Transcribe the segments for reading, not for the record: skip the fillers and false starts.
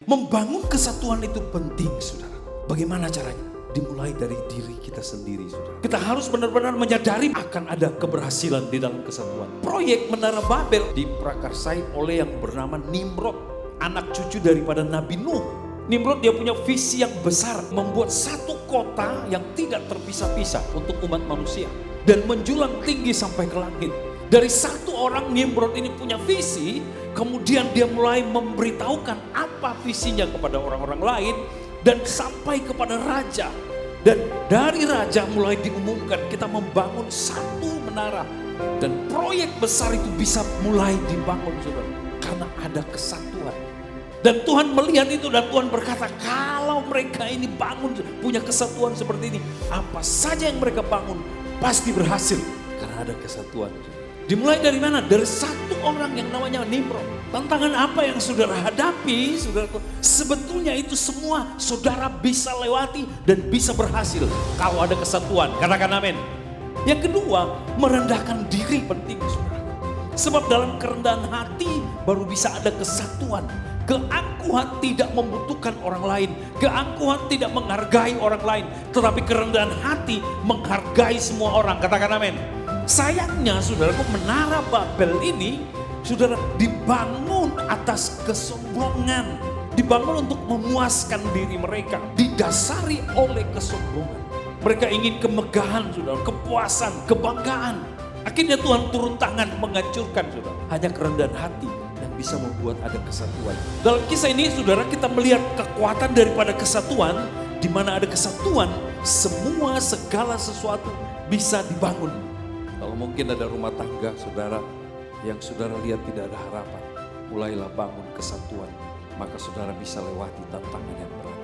Membangun kesatuan itu penting, saudara. Bagaimana caranya? Dimulai dari diri kita sendiri, saudara. Kita harus benar-benar menyadari akan ada keberhasilan di dalam kesatuan. Proyek Menara Babel diprakarsai oleh yang bernama Nimrod, anak cucu daripada Nabi Nuh. Nimrod dia punya visi yang besar, membuat satu kota yang tidak terpisah-pisah untuk umat manusia dan menjulang tinggi sampai ke langit. Dari satu orang Nimrod ini punya visi, kemudian dia mulai memberitahukan apa visinya kepada orang-orang lain dan sampai kepada raja. Dan dari raja mulai diumumkan kita membangun satu menara. Dan proyek besar itu bisa mulai dibangun, saudara, karena ada kesatuan. Dan Tuhan melihat itu dan Tuhan berkata, kalau mereka ini bangun punya kesatuan seperti ini, apa saja yang mereka bangun pasti berhasil karena ada kesatuan. Dimulai dari mana? Dari satu orang yang namanya Nimrod. Tantangan apa yang saudara hadapi, saudaraku? Sebetulnya itu semua saudara bisa lewati dan bisa berhasil kalau ada kesatuan. Katakan amin. Yang kedua, merendahkan diri penting, saudara. Sebab dalam kerendahan hati baru bisa ada kesatuan. Keangkuhan tidak membutuhkan orang lain. Keangkuhan tidak menghargai orang lain. Tetapi kerendahan hati menghargai semua orang. Katakan amin. Sayangnya saudaraku, Menara Babel ini saudara dibangun atas kesombongan. Dibangun untuk memuaskan diri mereka. Didasari oleh kesombongan. Mereka ingin kemegahan, saudara, kepuasan, kebanggaan. Akhirnya Tuhan turun tangan menghancurkan, saudara. Hanya kerendahan hati yang bisa membuat ada kesatuan. Dalam kisah ini saudara, kita melihat kekuatan daripada kesatuan. Di mana ada kesatuan, semua segala sesuatu bisa dibangun. Kalau mungkin ada rumah tangga saudara yang saudara lihat tidak ada harapan, mulailah bangun kesatuan, maka saudara bisa lewati tantangan yang berat.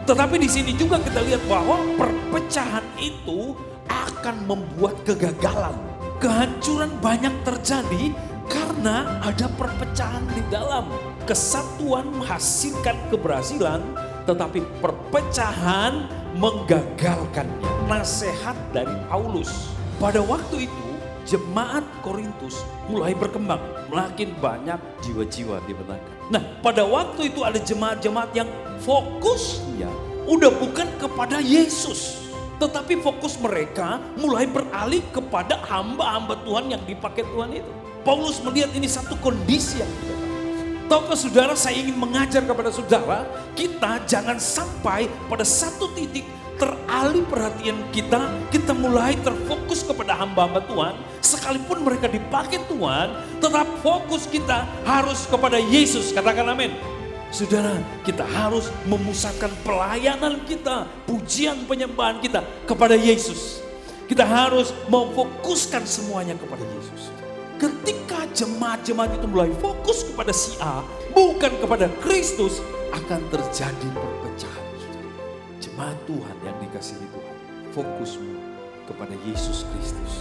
Tetapi di sini juga kita lihat bahwa perpecahan itu akan membuat kegagalan. Kehancuran banyak terjadi karena ada perpecahan di dalam. Kesatuan menghasilkan keberhasilan, tetapi perpecahan menggagalkannya. Nasihat dari Paulus. Pada waktu itu jemaat Korintus mulai berkembang, makin banyak jiwa-jiwa dimenangkan. Nah, pada waktu itu ada jemaat-jemaat yang fokusnya udah bukan kepada Yesus, tetapi fokus mereka mulai beralih kepada hamba-hamba Tuhan yang dipakai Tuhan itu. Paulus melihat ini satu kondisi yang tidak baik. Tahukah saudara, saya ingin mengajar kepada saudara, kita jangan sampai pada satu titik teralih perhatian kita mulai terfokus kepada hamba-hamba Tuhan, sekalipun mereka dipakai Tuhan, tetap fokus kita harus kepada Yesus. Katakan amin. Saudara, kita harus memusatkan pelayanan kita, pujian penyembahan kita kepada Yesus. Kita harus memfokuskan semuanya kepada Yesus. Ketika jemaat-jemaat itu mulai fokus kepada si A, bukan kepada Kristus, akan terjadi perpecahan. Jemaat Tuhan yang dikasihi Tuhan, fokusmu kepada Yesus Kristus.